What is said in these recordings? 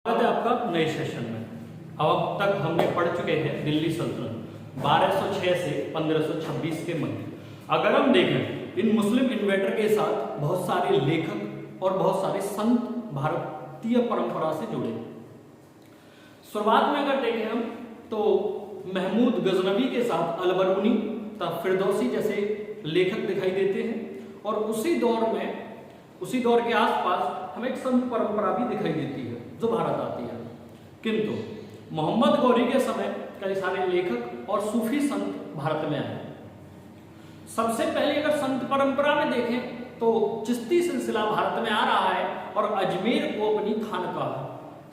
स्वागत है आपका नए सेशन में। अब तक हमने पढ़ चुके हैं दिल्ली सल्तनत 1206 से 1526 के मध्य। अगर हम देखें इन मुस्लिम इन्वेटर के साथ बहुत सारे लेखक और बहुत सारे संत भारतीय परंपरा से जुड़े। शुरुआत में अगर देखें हम तो महमूद गजनवी के साथ अलबरूनी तथा फिरदौसी जैसे लेखक दिखाई देते हैं और उसी दौर के आसपास हमें एक संत परंपरा भी दिखाई देती है जो भारत आती है। किंतु मोहम्मद गौरी के समय कई सारे लेखक और सूफी संत भारत में आए। सबसे पहले अगर संत परंपरा में देखें तो चिश्ती सिलसिला भारत में आ रहा है और अजमेर को अपनी खानकाह,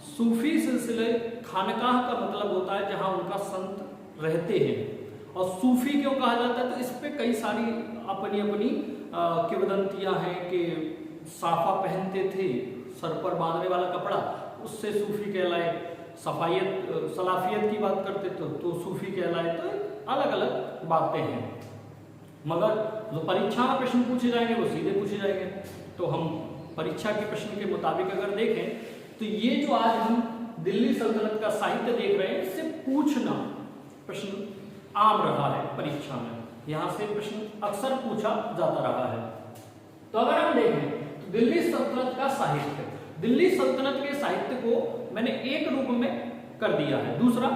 सूफी सिलसिले खानकाह का मतलब होता है जहां उनका संत रहते हैं। और सूफी क्यों कहा जाता है तो इस पे कई सारी अपनी किंवदंतियां हैं कि साफा पहनते थे, सर पर बांधने वाला कपड़ा, उससे सूफी कहलाए। सलाफियत की बात करते तो सूफी कहलाए। तो अलग अलग बातें हैं, मगर जो परीक्षा में प्रश्न पूछे जाएंगे वो सीधे पूछे जाएंगे। तो हम परीक्षा के प्रश्न के मुताबिक अगर देखें तो ये जो आज हम दिल्ली सल्तनत का साहित्य देख रहे हैं इससे पूछना प्रश्न आम रहा है परीक्षा में। यहाँ से प्रश्न अक्सर पूछा जाता रहा है। तो अगर हम देखें तो दिल्ली सल्तनत का साहित्य, दिल्ली सल्तनत के साहित्य को मैंने एक रूप में कर दिया है। दूसरा,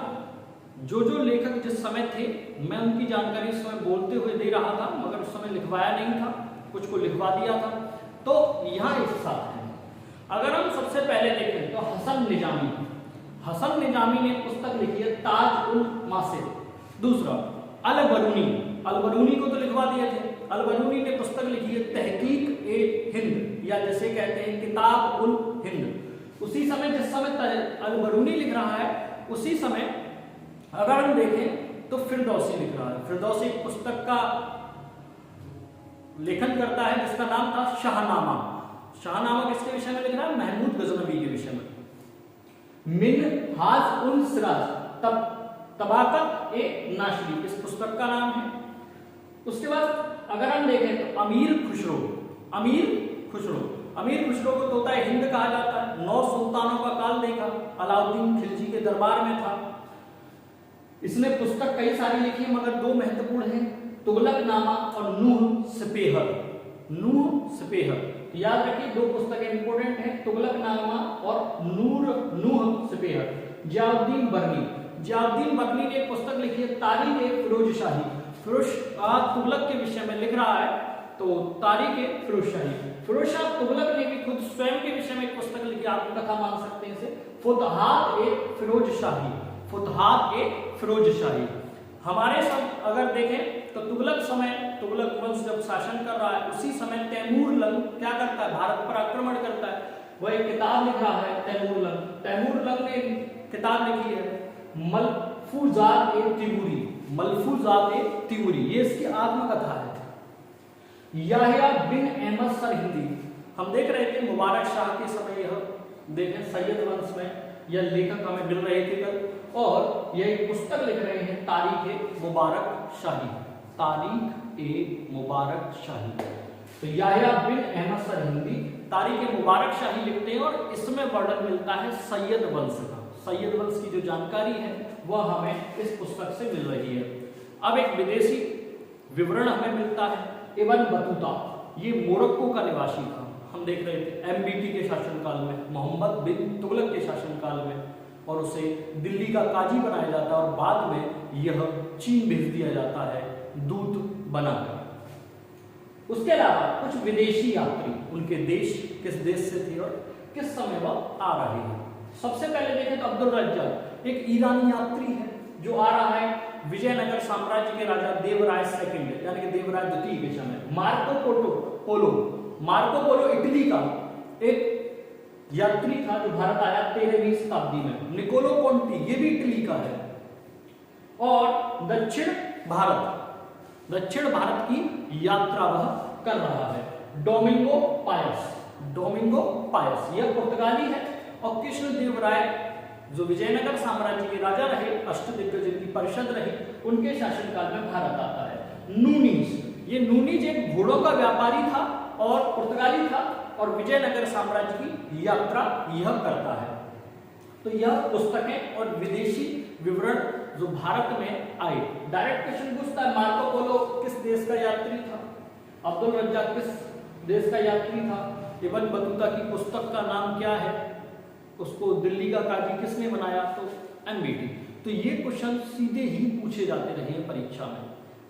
जो लेखक जिस समय थे मैं उनकी जानकारी इस समय बोलते हुए दे रहा था, मगर उस समय लिखवाया नहीं था, कुछ को लिखवा दिया था। तो यहाँ एक साथ है। अगर हम सबसे पहले देखें तो हसन निजामी ने पुस्तक लिखी है ताज उल मासिर। दूसरा, अलबरूनी को तो लिखवा दिए थे। अलबरूनी ने पुस्तक लिखी है तहकीक ए हिंद, या जैसे कहते हैं किताब उल हिंद। उसी समय जिस समय अलबरूनी लिख रहा है उसी समय अगर हम देखें तो फिरदौसी लिख रहा है। फिरदौसी एक पुस्तक का लेखन करता है जिसका नाम था शाहनामा। शाहनामा किसके विषय में लिख रहा है? महमूद गजनवी के विषय में। मिनहाज उल सिराज तबाकत ए नाशरी इस पुस्तक का नाम है। उसके बाद अगर हम देखें तो अमीर खुसरो को तोता हिंद कहा जाता है। 9 सुल्तानों का काल देखा, अलाउद्दीन खिलजी के दरबार में था। इसने पुस्तक कई सारी लिखी है मगर 2 महत्वपूर्ण हैं, तुगलकनामा और नूह सपेहर। याद रखिए 2 पुस्तकें इंपोर्टेंट हैं, तुगलकनामा और नूह सपेहर। जियाउद्दीन बर्नी ने एक पुस्तक लिखी है तारीख-ए-फिरोजशाही। तुगलक के विषय में लिख रहा है तो तारीख-ए-फिरोजशाही। फिरोजशाह तुगलक ने भी खुद स्वयं के विषय में एक पुस्तक लिखी, आत्मकथा मान सकते हैं इसे, फुतहात-ए-फिरोजशाही। हमारे सब अगर देखें तो तुगलक वंश जब शासन कर रहा है उसी समय तैमूर लंग क्या करता है? भारत पर आक्रमण करता है। वह एक किताब लिख रहा है तैमूर लंग ने किताब लिखी है मलफूजात-ए-तिमूरी। ये इसकी आत्मकथा है। याहिया बिन अहमद सरहिंदी, हम देख रहे थे मुबारक शाह के समय, यह देखें सैयद वंश में यह लेखक हमें मिल रहे थे कल, और यह एक पुस्तक लिख रहे हैं तारीख-ए-मुबारक शाही। तो याहिया बिन अहमद सरहिंदी तारीख-ए-मुबारक शाही लिखते हैं और इसमें वर्णन मिलता है सैयद वंश का। सैयद वंश की जो जानकारी है वह हमें इस पुस्तक से मिल रही है। अब एक विदेशी विवरण हमें मिलता है, इब्न बतूता, ये मोरक्को का निवासी था। हम देख रहे थे एमबीटी के शासनकाल में, मोहम्मद बिन तुगलक के शासनकाल में, और उसे दिल्ली का काजी बनाया जाता है और बाद में यह चीन भेज दिया जाता है दूत बनाकर। उसके अलावा कुछ विदेशी यात्री, उनके देश किस देश से थे और किस समय वह आ रहे हैं। सबसे पहले देखें तो अब्दुल रज्जाक एक ईरानी यात्री है जो आ रहा है विजयनगर साम्राज्य के राजा देवराय सेकंड यानी कि देवराय द्वितीय के समय। मार्को पोलो इटली का एक यात्री था जो भारत आया 13वीं शताब्दी में। निकोलो कोंटी ये भी इटली का है। और दक्षिण भारत की यात्रा वह कर रहा है। डोमिंगो पायस यह पुर्तगाली है। और कृष्णदेव राय जो विजयनगर साम्राज्य के राजा रहे, अष्टदिग्गज की परिषद रही, उनके शासनकाल में भारत आता है। नूनीज एक घोड़ों का व्यापारी था और पुर्तगाली था और विजयनगर साम्राज्य की यात्रा यह करता है। तो यह पुस्तकें और विदेशी विवरण जो भारत में आए। डायरेक्ट क्वेश्चन पूछता है मार्को पोलो किस देश का यात्री था, अब्दुल रज्जाक किस देश का यात्री था, इब्न बतूता की पुस्तक का नाम क्या है, उसको दिल्ली का काजी किसने बनाया, तो एमबीटी। तो ये क्वेश्चन सीधे ही पूछे जाते रहे हैं परीक्षा में,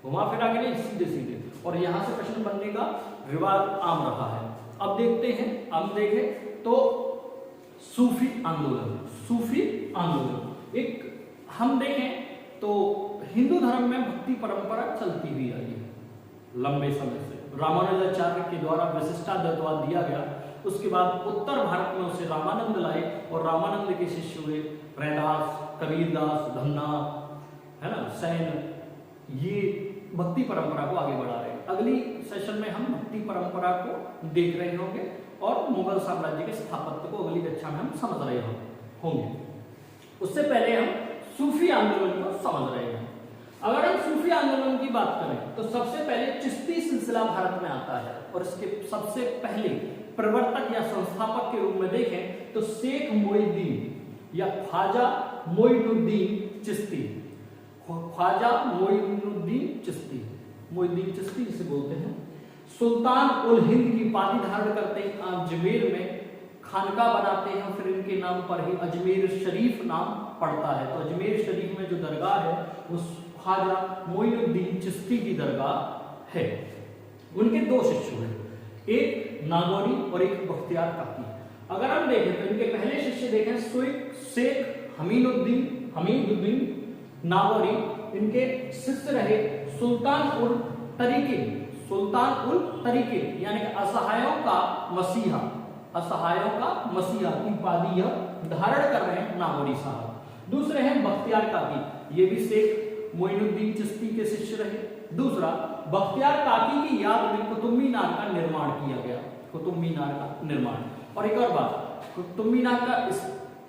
घुमा फिरा के नहीं, सीधे सीधे, और यहाँ से प्रश्न बनने का रिवाज आम रहा है। अब देखते हैं, हम देखें तो सूफी आंदोलन, सूफी आंदोलन एक हम देखें तो हिंदू धर्म में भक्ति परंपरा चलती हुई आई है लंबे समय से। रामानुजाचार्य के द्वारा विशिष्टाद्वैतवाद दिया गया, उसके बाद उत्तर भारत में उसे रामानंद लाए और रामानंद के शिष्य हुए रैदास, कबीरदास, धन्ना, है ना, सैन। ये भक्ति परंपरा को आगे बढ़ा रहे हैं। अगली सेशन में हम भक्ति परंपरा को देख रहे होंगे और मुगल साम्राज्य के स्थापत्य को अगली कक्षा में हम समझ रहे होंगे। उससे पहले हम सूफी आंदोलन को समझ रहे हैं। अगर हम सूफी आंदोलन की बात करें तो सबसे पहले चिश्ती सिलसिला भारत में आता है, और इसके सबसे पहले प्रवर्तक या संस्थापक के रूप में देखें तो शेख मोइनुद्दीन या ख्वाजा मोइनुद्दीन चिश्ती, ख्वाजा मोइनुद्दीन चिश्ती, मोइनुद्दीन चिश्ती जिसे बोलते हैं, सुल्तान उल हिंद की उपाधि धारण करते हैं, अजमेर में खानका बनाते हैं, फिर इनके नाम पर ही अजमेर शरीफ नाम पड़ता है। तो अजमेर शरीफ में जो दरगाह है वो ख्वाजा मोइनुद्दीन चिश्ती की दरगाह है। उनके दो शिष्य हुए, एक नागौरी और एक बख्तियार काकी। अगर हम देखें तो इनके पहले शिष्य देखें शेख हमीदुद्दीन नागौरी, इनके शिष्य रहे सुल्तान उल तरीके यानी कि असहायों का मसीहा, असहायों का मसीहा की उपाधि धारण कर रहे हैं नागौरी साहब। दूसरे हैं बख्तियार काकी, ये भी शेख मोइनुद्दीन चिश्ती के शिष्य रहे। दूसरा, बख्तियार काकी की याद में कुतुब मीनार का निर्माण किया गया, कुतुब मीनार का निर्माण। और एक और बात, कुतुब मीनार का इस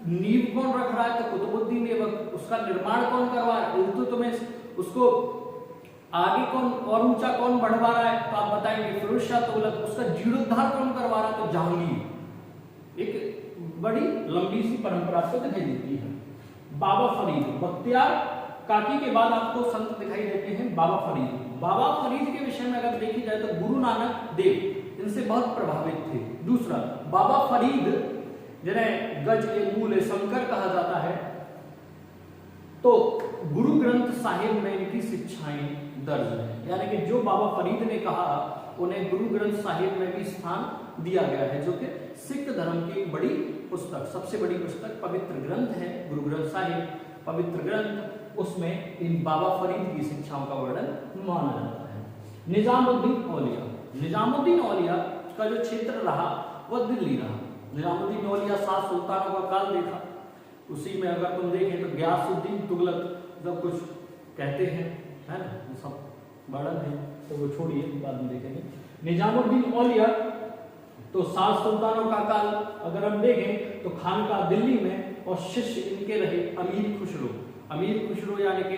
नींव कौन रख रहा है, तो कुतुबुद्दीन ऐबक। उसका निर्माण कौन करवा रहा है, इल्तुतमिश। उसको आगे कौन और ऊंचा कौन बढ़वा रहा है, तो आप बताएंगे फिरोज शाह तुगलक। उसका जीर्णोद्धार कौन करवा रहा है, तो जहांगीर। एक बड़ी लंबी सी परंपरा को दिखाई देती है। बाबा फरीद, बख्तियार काकी के बाद आपको संत दिखाई देते हैं बाबा फरीद। बाबा फरीद के विषय में अगर देखी जाए तो गुरु नानक देव इनसे बहुत प्रभावित थे। दूसरा, बाबा फरीद जिन्हें गज ए मूल शंकर कहा जाता है, तो गुरु ग्रंथ साहिब में इनकी शिक्षाएं दर्ज है, यानी कि जो बाबा फरीद ने कहा उन्हें गुरु ग्रंथ साहिब में भी स्थान दिया गया है, जो कि सिख धर्म की बड़ी पुस्तक, सबसे बड़ी पुस्तक, पवित्र ग्रंथ है गुरु ग्रंथ साहिब, पवित्र ग्रंथ। उसमें इन बाबा फरीद की शिक्षाओं का वर्णन माना जाता है। निजामुद्दीन औलिया का जो क्षेत्र रहा वह दिल्ली रहा। निजामुद्दीन औलिया 7 सुल्तानों का काल देखा, उसी में अगर तुम देखें तो गयासुद्दीन तुगलक सब कुछ कहते हैं, है ना, सब वर्णन है, तो वो छोड़िए, बाद में देखेंगे। निजामुद्दीन औलिया तो 7 सुल्तानों का काल अगर हम देखें तो खानका दिल्ली में, और शिष्य इनके रहे अमीर खुसरो। अमीर खुसरो यानी कि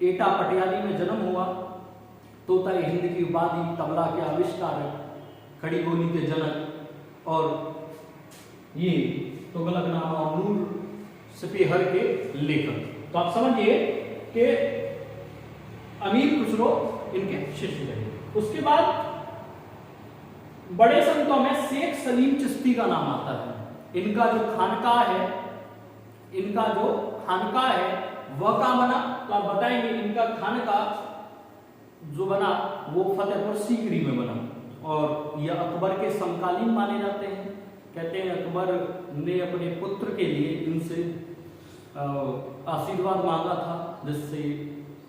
एटा पटियाली में जन्म हुआ, तोता हिंद की उपाधि, तबला के आविष्कारक, खड़ी बोली के जनक, और ये तुगलक नामा और नूर सिपहर के लेखक। तो आप समझिए कि अमीर खुसरो इनके शिष्य रहे। उसके बाद बड़े संतों में शेख सलीम चिश्ती का नाम आता है। इनका जो खानका है वह कहाँ बना, तो आप बताएंगे। इनका खानका जो बना वो फतेहपुर सीकरी में बना, और यह अकबर के समकालीन माने जाते हैं। कहते हैं अकबर ने अपने पुत्र के लिए इनसे आशीर्वाद मांगा था, जिससे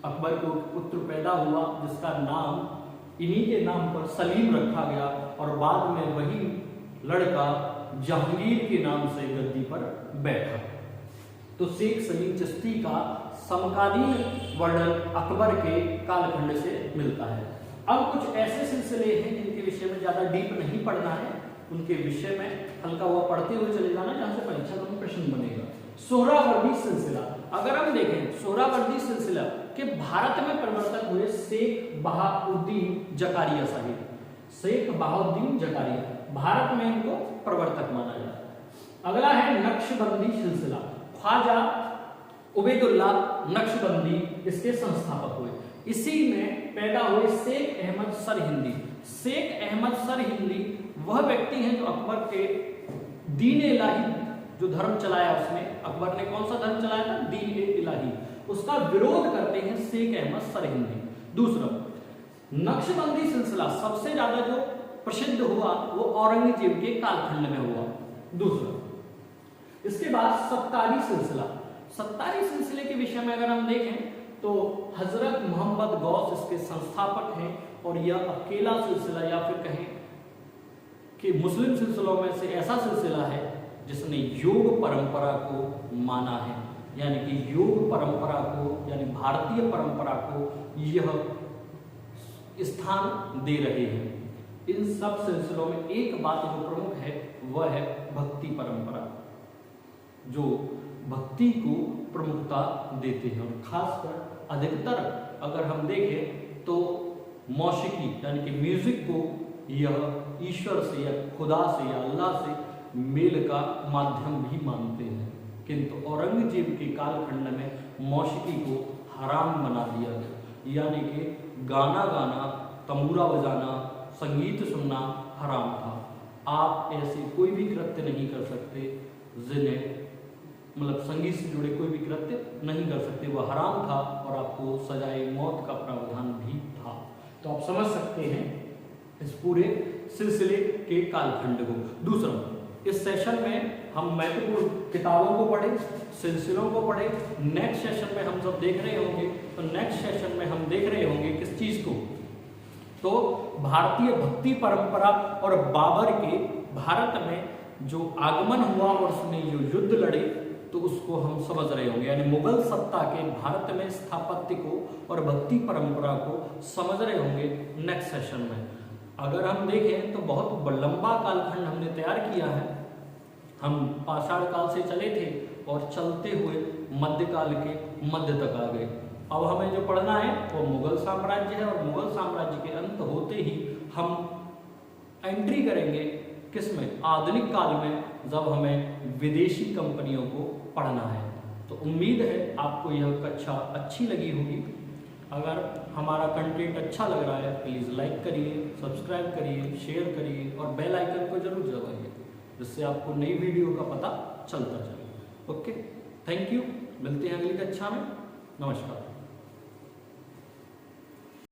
अकबर को पुत्र पैदा हुआ, जिसका नाम इन्हीं के नाम पर सलीम रखा गया, और बाद में वही लड़का जहांगीर के नाम से गद्दी पर बैठा। तो शेख सलीम चिश्ती का समकालीन वर्णन अकबर के कालखंड से मिलता है। अब कुछ ऐसे सिलसिले हैं जिनके विषय में ज्यादा डीप नहीं पढ़ना है, उनके विषय में हल्का हुआ पढ़ते हुए चले जाना, जहां से परीक्षा में प्रश्न बनेगा। सोहरावर्दी सिलसिला, अगर हम देखें सोहरावर्दी सिलसिला के भारत में प्रवर्तक हुए शेख बहाउद्दीन जकारिया साहिब। शेख बहाउद्दीन जकारिया भारत में इनको प्रवर्तक माना जाता है। अगला है नक्शबंदी सिलसिला। ख्वाजा उबैदुल्लाह नक्शबंदी इसके संस्थापक हुए। इसी में पैदा हुए शेख अहमद सरहिंदी। शेख अहमद सरहिंदी वह व्यक्ति हैं जो अकबर के दीन इलाही जो धर्म चलाया, उसमें अकबर ने कौन सा धर्म चलाया था? दीन इलाही। उसका विरोध करते हैं शेख अहमद सरहिंदी। दूसरा, नक्शबंदी सिलसिला सबसे ज्यादा जो प्रसिद्ध हुआ वो औरंगजेब के कालखंड में हुआ। दूसरा, इसके बाद सत्तारी सिलसिला। सत्तारी सिलसिले के विषय में अगर हम देखें तो हजरत मोहम्मद गौस इसके संस्थापक हैं और यह अकेला सिलसिला या फिर कहें कि मुस्लिम सिलसिलों में से ऐसा सिलसिला है जिसने योग परंपरा को माना है, यानी कि योग परंपरा को यानी भारतीय परंपरा को यह स्थान दे रहे हैं। इन सब सिलसिलों में एक बात जो प्रमुख है वह है भक्ति परंपरा, जो भक्ति को प्रमुखता देते हैं और खासकर अधिकतर अगर हम देखें तो मौसीकी यानी कि म्यूजिक को यह ईश्वर से या खुदा से या अल्लाह से मेल का माध्यम भी मानते हैं। किंतु औरंगजेब के कालखंड में मौसीकी को हराम बना दिया गया, यानी कि गाना गाना, तंबूरा बजाना, संगीत सुनना हराम था। आप ऐसे कोई भी कृत्य नहीं कर सकते जिन्हें मतलब संगीत से जुड़े कोई भी कृत्य नहीं कर सकते, वह हराम था और आपको सजाए मौत का प्रावधान भी था। तो आप समझ सकते हैं इस पूरे सिलसिले के कालखंड को। दूसरा, इस सेशन में हम महत्वपूर्ण किताबों को पढ़े, सिलसिलों को पढ़े। नेक्स्ट सेशन में हम जब देख रहे होंगे तो नेक्स्ट सेशन में हम देख रहे होंगे किस चीज को? तो भारतीय भक्ति परंपरा और बाबर के भारत में जो आगमन हुआ और उसने जो युद्ध लड़े तो उसको हम समझ रहे होंगे, यानी मुगल सत्ता के भारत में स्थापत्य को और भक्ति परंपरा को समझ रहे होंगे नेक्स्ट सेशन में। अगर हम देखें तो बहुत लंबा कालखंड हमने तैयार किया है। हम पाषाण काल से चले थे और चलते हुए मध्यकाल के मध्य तक आ गए। अब हमें जो पढ़ना है वो मुगल साम्राज्य है और मुगल साम्राज्य के अंत होते ही हम एंट्री करेंगे किसमें? आधुनिक काल में, जब हमें विदेशी कंपनियों को पढ़ना है। तो उम्मीद है आपको यह कक्षा अच्छी लगी होगी। अगर हमारा कंटेंट अच्छा लग रहा है प्लीज़ लाइक करिए, सब्सक्राइब करिए, शेयर करिए और बेल आइकन को जरूर दबाइए, जिससे आपको नई वीडियो का पता चलता चले। Okay, thank you. मिलते हैं अगली कक्षा में। नमस्कार।